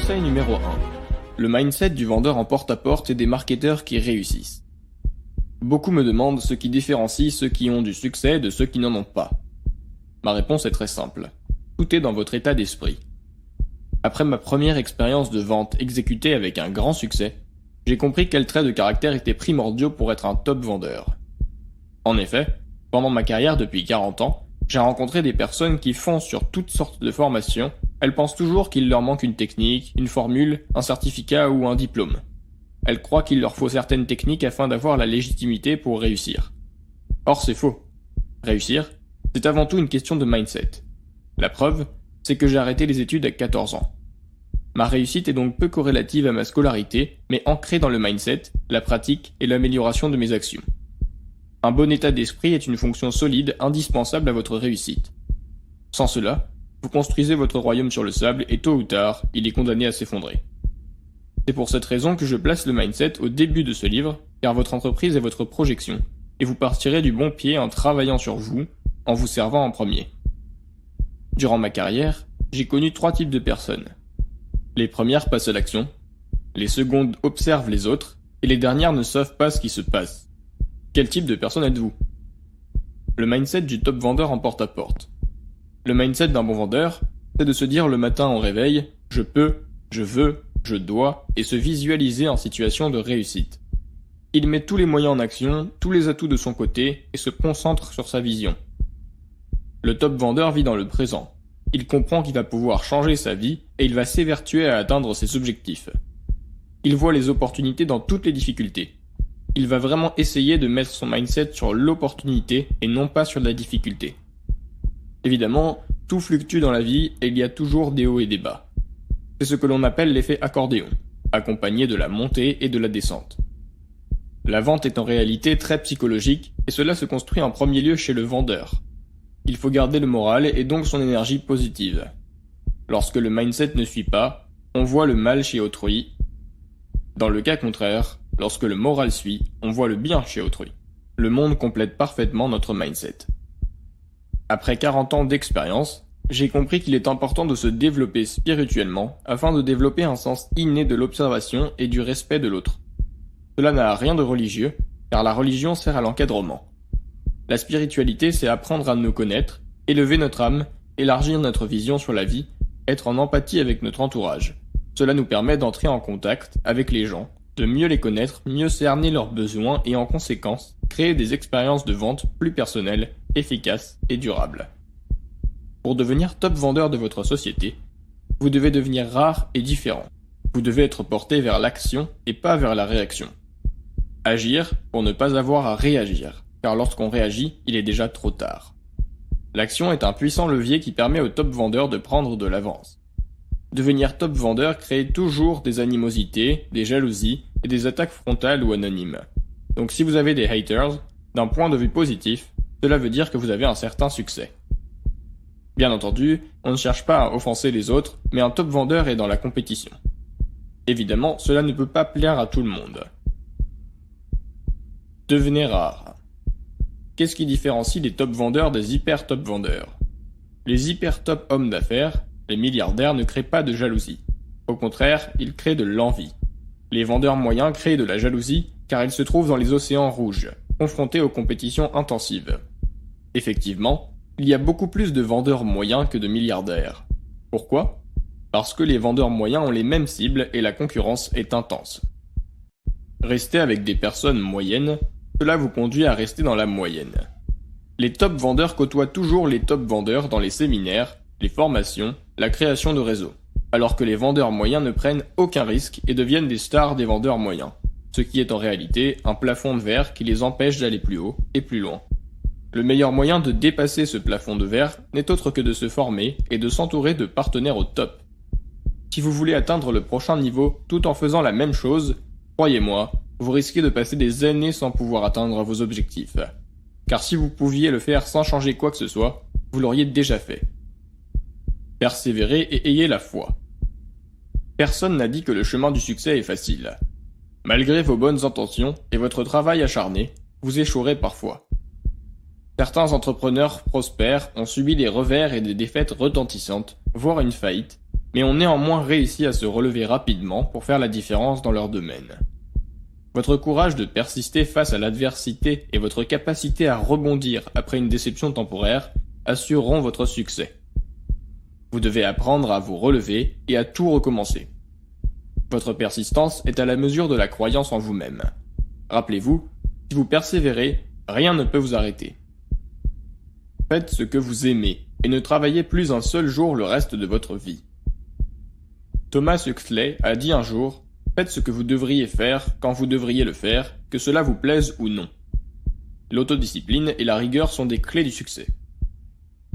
Conseil numéro 1. Le mindset du vendeur en porte-à-porte et des marketeurs qui réussissent. Beaucoup me demandent ce qui différencie ceux qui ont du succès de ceux qui n'en ont pas. Ma réponse est très simple. Tout est dans votre état d'esprit. Après ma première expérience de vente exécutée avec un grand succès, j'ai compris quels traits de caractère étaient primordiaux pour être un top vendeur. En effet, pendant ma carrière depuis 40 ans, j'ai rencontré des personnes qui foncent sur toutes sortes de formations. Elles pensent toujours qu'il leur manque une technique, une formule, un certificat ou un diplôme. Elles croient qu'il leur faut certaines techniques afin d'avoir la légitimité pour réussir. Or, c'est faux. Réussir, c'est avant tout une question de mindset. La preuve, c'est que j'ai arrêté les études à 14 ans. Ma réussite est donc peu corrélative à ma scolarité, mais ancrée dans le mindset, la pratique et l'amélioration de mes actions. Un bon état d'esprit est une fonction solide indispensable à votre réussite. Sans cela, vous construisez votre royaume sur le sable et tôt ou tard, il est condamné à s'effondrer. C'est pour cette raison que je place le mindset au début de ce livre, car votre entreprise est votre projection, et vous partirez du bon pied en travaillant sur vous, en vous servant en premier. Durant ma carrière, j'ai connu 3 types de personnes. Les premières passent à l'action, les secondes observent les autres, et les dernières ne savent pas ce qui se passe. Quel type de personne êtes-vous? Le mindset du top vendeur en porte-à-porte. Le mindset d'un bon vendeur, c'est de se dire le matin au réveil « je peux, je veux, je dois » et se visualiser en situation de réussite. Il met tous les moyens en action, tous les atouts de son côté et se concentre sur sa vision. Le top vendeur vit dans le présent. Il comprend qu'il va pouvoir changer sa vie et il va s'évertuer à atteindre ses objectifs. Il voit les opportunités dans toutes les difficultés. Il va vraiment essayer de mettre son mindset sur l'opportunité et non pas sur la difficulté. Évidemment, tout fluctue dans la vie et il y a toujours des hauts et des bas. C'est ce que l'on appelle l'effet accordéon, accompagné de la montée et de la descente. La vente est en réalité très psychologique et cela se construit en premier lieu chez le vendeur. Il faut garder le moral et donc son énergie positive. Lorsque le mindset ne suit pas, on voit le mal chez autrui. Dans le cas contraire, lorsque le moral suit, on voit le bien chez autrui. Le monde complète parfaitement notre mindset. Après 40 ans d'expérience, j'ai compris qu'il est important de se développer spirituellement afin de développer un sens inné de l'observation et du respect de l'autre. Cela n'a rien de religieux, car la religion sert à l'encadrement. La spiritualité, c'est apprendre à nous connaître, élever notre âme, élargir notre vision sur la vie, être en empathie avec notre entourage. Cela nous permet d'entrer en contact avec les gens, de mieux les connaître, mieux cerner leurs besoins et en conséquence, créer des expériences de vente plus personnelles, efficaces et durables. Pour devenir top vendeur de votre société, vous devez devenir rare et différent. Vous devez être porté vers l'action et pas vers la réaction. Agir pour ne pas avoir à réagir, car lorsqu'on réagit, il est déjà trop tard. L'action est un puissant levier qui permet aux top vendeurs de prendre de l'avance. Devenir top vendeur crée toujours des animosités, des jalousies et des attaques frontales ou anonymes. Donc si vous avez des haters, d'un point de vue positif, cela veut dire que vous avez un certain succès. Bien entendu, on ne cherche pas à offenser les autres, mais un top vendeur est dans la compétition. Évidemment, cela ne peut pas plaire à tout le monde. Devenez rare. Qu'est-ce qui différencie les top vendeurs des hyper top vendeurs? Les hyper top hommes d'affaires, les milliardaires ne créent pas de jalousie. Au contraire, ils créent de l'envie. Les vendeurs moyens créent de la jalousie car ils se trouvent dans les océans rouges, confrontés aux compétitions intensives. Effectivement, il y a beaucoup plus de vendeurs moyens que de milliardaires. Pourquoi? Parce que les vendeurs moyens ont les mêmes cibles et la concurrence est intense. Rester avec des personnes moyennes, cela vous conduit à rester dans la moyenne. Les top vendeurs côtoient toujours les top vendeurs dans les séminaires, les formations, la création de réseaux, alors que les vendeurs moyens ne prennent aucun risque et deviennent des stars des vendeurs moyens, ce qui est en réalité un plafond de verre qui les empêche d'aller plus haut et plus loin. Le meilleur moyen de dépasser ce plafond de verre n'est autre que de se former et de s'entourer de partenaires au top. Si vous voulez atteindre le prochain niveau tout en faisant la même chose, croyez-moi, vous risquez de passer des années sans pouvoir atteindre vos objectifs. Car si vous pouviez le faire sans changer quoi que ce soit, vous l'auriez déjà fait. Persévérez et ayez la foi. Personne n'a dit que le chemin du succès est facile. Malgré vos bonnes intentions et votre travail acharné, vous échouerez parfois. Certains entrepreneurs prospères ont subi des revers et des défaites retentissantes, voire une faillite, mais ont néanmoins réussi à se relever rapidement pour faire la différence dans leur domaine. Votre courage de persister face à l'adversité et votre capacité à rebondir après une déception temporaire assureront votre succès. Vous devez apprendre à vous relever et à tout recommencer. Votre persistance est à la mesure de la croyance en vous-même. Rappelez-vous, si vous persévérez, rien ne peut vous arrêter. Faites ce que vous aimez et ne travaillez plus un seul jour le reste de votre vie. Thomas Huxley a dit un jour: faites ce que vous devriez faire quand vous devriez le faire, que cela vous plaise ou non. L'autodiscipline et la rigueur sont des clés du succès.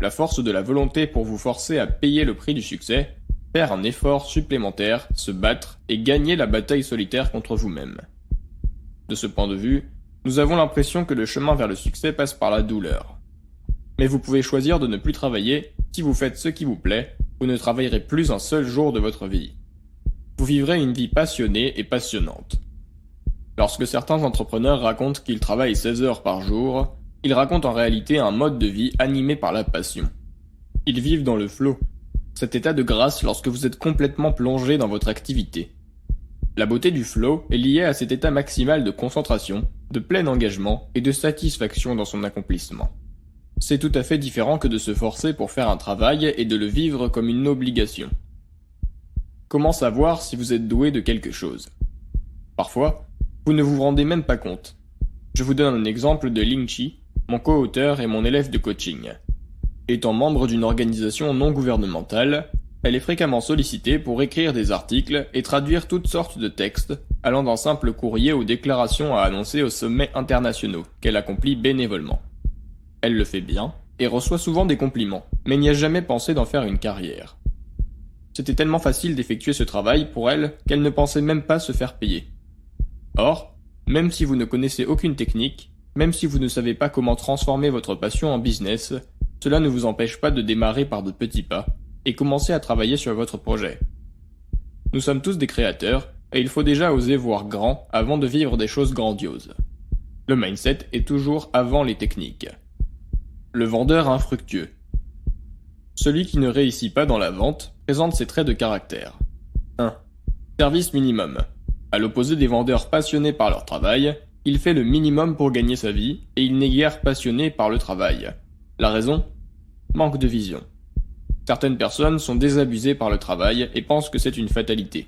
La force de la volonté pour vous forcer à payer le prix du succès, faire un effort supplémentaire, se battre et gagner la bataille solitaire contre vous-même. De ce point de vue, nous avons l'impression que le chemin vers le succès passe par la douleur. Mais vous pouvez choisir de ne plus travailler. Si vous faites ce qui vous plaît, vous ne travaillerez plus un seul jour de votre vie. Vous vivrez une vie passionnée et passionnante. Lorsque certains entrepreneurs racontent qu'ils travaillent 16 heures par jour, ils racontent en réalité un mode de vie animé par la passion. Ils vivent dans le flow, cet état de grâce lorsque vous êtes complètement plongé dans votre activité. La beauté du flow est liée à cet état maximal de concentration, de plein engagement et de satisfaction dans son accomplissement. C'est tout à fait différent que de se forcer pour faire un travail et de le vivre comme une obligation. Comment savoir si vous êtes doué de quelque chose? Parfois, vous ne vous rendez même pas compte. Je vous donne un exemple de Ling Chi, mon co-auteur et mon élève de coaching. Étant membre d'une organisation non gouvernementale, elle est fréquemment sollicitée pour écrire des articles et traduire toutes sortes de textes, allant d'un simple courrier aux déclarations à annoncer aux sommets internationaux, qu'elle accomplit bénévolement. Elle le fait bien, et reçoit souvent des compliments, mais n'y a jamais pensé d'en faire une carrière. C'était tellement facile d'effectuer ce travail pour elle qu'elle ne pensait même pas se faire payer. Or, même si vous ne connaissez aucune technique, même si vous ne savez pas comment transformer votre passion en business, cela ne vous empêche pas de démarrer par de petits pas et commencer à travailler sur votre projet. Nous sommes tous des créateurs et il faut déjà oser voir grand avant de vivre des choses grandioses. Le mindset est toujours avant les techniques. Le vendeur infructueux. Celui qui ne réussit pas dans la vente présente ses traits de caractère. 1. Service minimum. À l'opposé des vendeurs passionnés par leur travail, il fait le minimum pour gagner sa vie et il n'est guère passionné par le travail. La raison? Manque de vision. Certaines personnes sont désabusées par le travail et pensent que c'est une fatalité.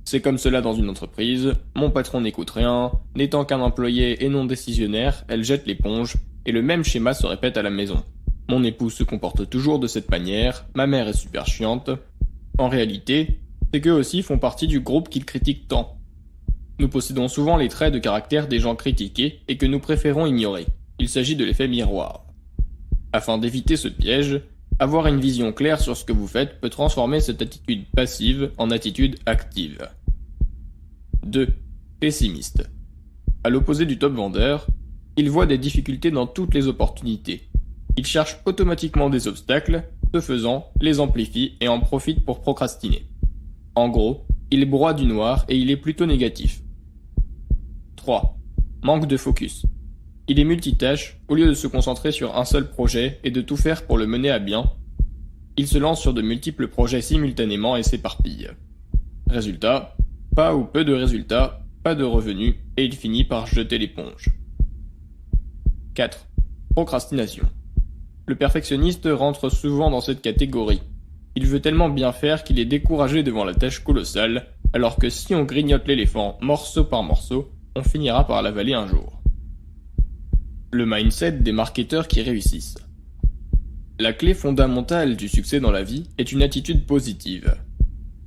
C'est comme cela dans une entreprise, mon patron n'écoute rien, n'étant qu'un employé et non décisionnaire, elle jette l'éponge, et le même schéma se répète à la maison. Mon épouse se comporte toujours de cette manière, ma mère est super chiante. En réalité, c'est qu'eux aussi font partie du groupe qu'ils critiquent tant. Nous possédons souvent les traits de caractère des gens critiqués et que nous préférons ignorer. Il s'agit de l'effet miroir. Afin d'éviter ce piège, avoir une vision claire sur ce que vous faites peut transformer cette attitude passive en attitude active. 2. Pessimiste. À l'opposé du top vendeur, il voit des difficultés dans toutes les opportunités. Il cherche automatiquement des obstacles, ce faisant, les amplifie et en profite pour procrastiner. En gros, il broie du noir et il est plutôt négatif. 3. Manque de focus. Il est multitâche, au lieu de se concentrer sur un seul projet et de tout faire pour le mener à bien, il se lance sur de multiples projets simultanément et s'éparpille. Résultat, pas ou peu de résultats, pas de revenus, et il finit par jeter l'éponge. 4. Procrastination. Le perfectionniste rentre souvent dans cette catégorie. Il veut tellement bien faire qu'il est découragé devant la tâche colossale, alors que si on grignote l'éléphant morceau par morceau, on finira par l'avaler un jour. Le mindset des marketeurs qui réussissent. La clé fondamentale du succès dans la vie est une attitude positive.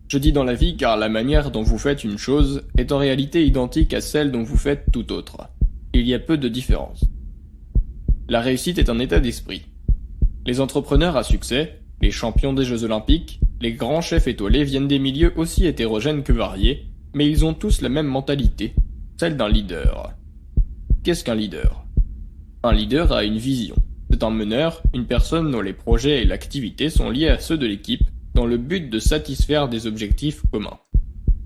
Je dis dans la vie car la manière dont vous faites une chose est en réalité identique à celle dont vous faites tout autre. Il y a peu de différence. La réussite est un état d'esprit. Les entrepreneurs à succès, les champions des Jeux Olympiques, les grands chefs étoilés viennent des milieux aussi hétérogènes que variés, mais ils ont tous la même mentalité, celle d'un leader. Qu'est-ce qu'un leader? Un leader a une vision. C'est un meneur, une personne dont les projets et l'activité sont liés à ceux de l'équipe, dans le but de satisfaire des objectifs communs.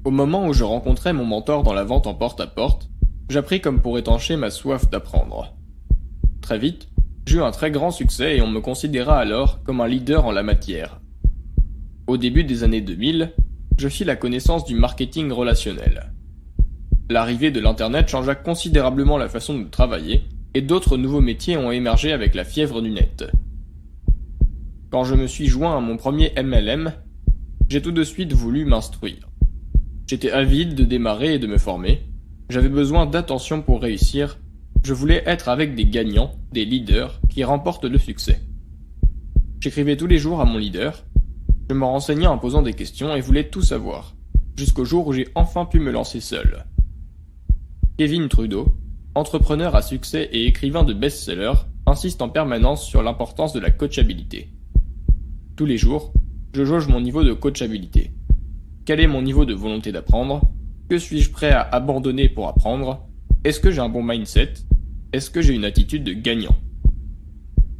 Au moment où je rencontrais mon mentor dans la vente en porte-à-porte, j'appris comme pour étancher ma soif d'apprendre. Très vite, j'eus un très grand succès et on me considéra alors comme un leader en la matière. Au début des années 2000, je fis la connaissance du marketing relationnel. L'arrivée de l'Internet changea considérablement la façon de travailler, et d'autres nouveaux métiers ont émergé avec la fièvre du net. Quand je me suis joint à mon premier MLM, j'ai tout de suite voulu m'instruire. J'étais avide de démarrer et de me former, j'avais besoin d'attention pour réussir, je voulais être avec des gagnants, des leaders, qui remportent le succès. J'écrivais tous les jours à mon leader, je me renseignais en posant des questions et voulais tout savoir, jusqu'au jour où j'ai enfin pu me lancer seul. Kevin Trudeau, entrepreneur à succès et écrivain de best-sellers, insiste en permanence sur l'importance de la coachabilité. Tous les jours, je jauge mon niveau de coachabilité. Quel est mon niveau de volonté d'apprendre? Que suis-je prêt à abandonner pour apprendre? Est-ce que j'ai un bon mindset? Est-ce que j'ai une attitude de gagnant?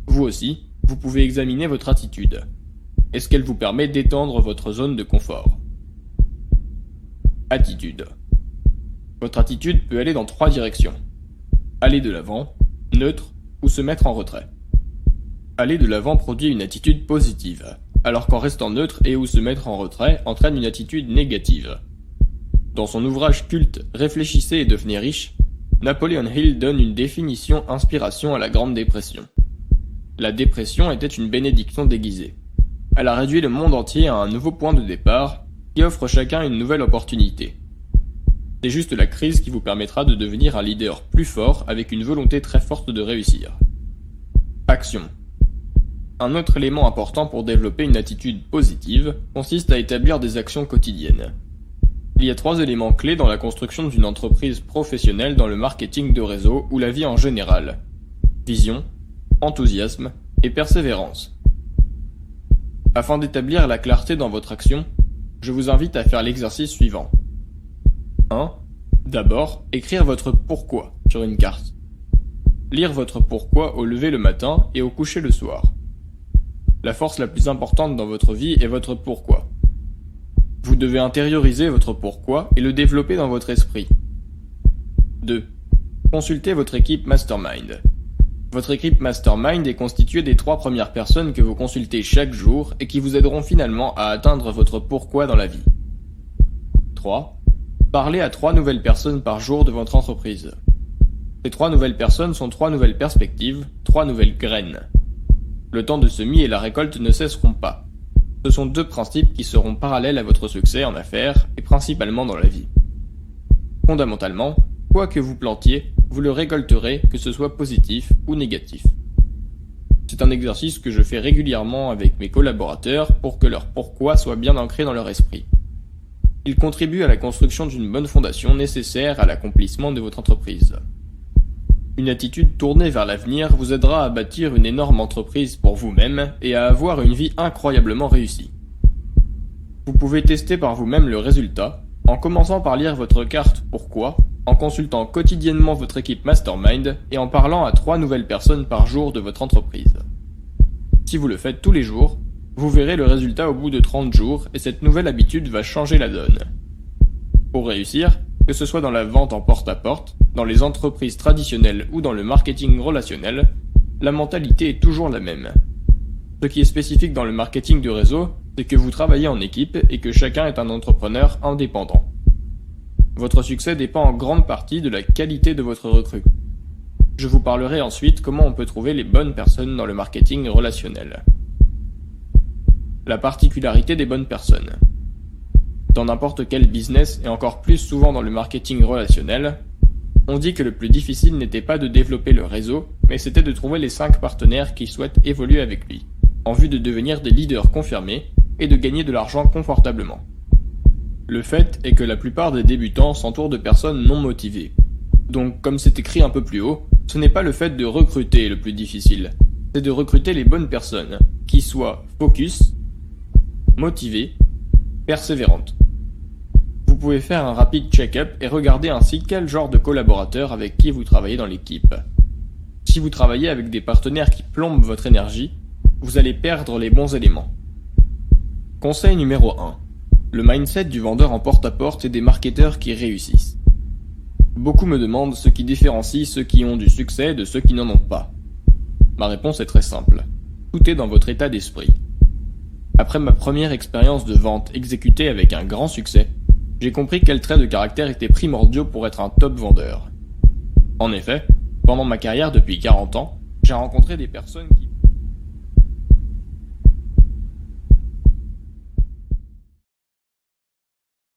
Vous aussi, vous pouvez examiner votre attitude. Est-ce qu'elle vous permet d'étendre votre zone de confort? Attitude. Votre attitude peut aller dans 3 directions. Aller de l'avant, neutre ou se mettre en retrait. Aller de l'avant produit une attitude positive, alors qu'en restant neutre et ou se mettre en retrait entraîne une attitude négative. Dans son ouvrage culte Réfléchissez et devenez riche, Napoleon Hill donne une définition inspiration à la Grande Dépression. La dépression était une bénédiction déguisée. Elle a réduit le monde entier à un nouveau point de départ qui offre chacun une nouvelle opportunité. C'est juste la crise qui vous permettra de devenir un leader plus fort avec une volonté très forte de réussir. Action. Un autre élément important pour développer une attitude positive consiste à établir des actions quotidiennes. Il y a 3 éléments clés dans la construction d'une entreprise professionnelle dans le marketing de réseau ou la vie en général. Vision, enthousiasme et persévérance. Afin d'établir la clarté dans votre action, je vous invite à faire l'exercice suivant. 1. D'abord, écrire votre pourquoi sur une carte. Lire votre pourquoi au lever le matin et au coucher le soir. La force la plus importante dans votre vie est votre pourquoi. Vous devez intérioriser votre pourquoi et le développer dans votre esprit. 2. Consultez votre équipe Mastermind. Votre équipe Mastermind est constituée des 3 premières personnes que vous consultez chaque jour et qui vous aideront finalement à atteindre votre pourquoi dans la vie. 3. Parlez à 3 nouvelles personnes par jour de votre entreprise. Ces 3 nouvelles personnes sont 3 nouvelles perspectives, 3 nouvelles graines. Le temps de semis et la récolte ne cesseront pas. Ce sont 2 principes qui seront parallèles à votre succès en affaires et principalement dans la vie. Fondamentalement, quoi que vous plantiez, vous le récolterez, que ce soit positif ou négatif. C'est un exercice que je fais régulièrement avec mes collaborateurs pour que leur pourquoi soit bien ancré dans leur esprit. Il contribue à la construction d'une bonne fondation nécessaire à l'accomplissement de votre entreprise. Une attitude tournée vers l'avenir vous aidera à bâtir une énorme entreprise pour vous-même et à avoir une vie incroyablement réussie. Vous pouvez tester par vous-même le résultat en commençant par lire votre carte pourquoi, en consultant quotidiennement votre équipe Mastermind et en parlant à 3 nouvelles personnes par jour de votre entreprise. Si vous le faites tous les jours, vous verrez le résultat au bout de 30 jours et cette nouvelle habitude va changer la donne. Pour réussir, que ce soit dans la vente en porte-à-porte, dans les entreprises traditionnelles ou dans le marketing relationnel, la mentalité est toujours la même. Ce qui est spécifique dans le marketing de réseau, c'est que vous travaillez en équipe et que chacun est un entrepreneur indépendant. Votre succès dépend en grande partie de la qualité de votre recrue. Je vous parlerai ensuite comment on peut trouver les bonnes personnes dans le marketing relationnel. La particularité des bonnes personnes. Dans n'importe quel business et encore plus souvent dans le marketing relationnel, on dit que le plus difficile n'était pas de développer le réseau, mais c'était de trouver les 5 partenaires qui souhaitent évoluer avec lui, en vue de devenir des leaders confirmés et de gagner de l'argent confortablement. Le fait est que la plupart des débutants s'entourent de personnes non motivées. Donc, comme c'est écrit un peu plus haut, ce n'est pas le fait de recruter le plus difficile, c'est de recruter les bonnes personnes, qui soient focus, motivées, persévérantes. Vous pouvez faire un rapide check-up et regarder ainsi quel genre de collaborateurs avec qui vous travaillez dans l'équipe. Si vous travaillez avec des partenaires qui plombent votre énergie, vous allez perdre les bons éléments. Conseil numéro 1. Le mindset du vendeur en porte-à-porte et des marketeurs qui réussissent. Beaucoup me demandent ce qui différencie ceux qui ont du succès de ceux qui n'en ont pas. Ma réponse est très simple. Tout est dans votre état d'esprit. Après ma première expérience de vente exécutée avec un grand succès, j'ai compris quels traits de caractère étaient primordiaux pour être un top vendeur. En effet, pendant ma carrière depuis 40 ans, j'ai rencontré des personnes qui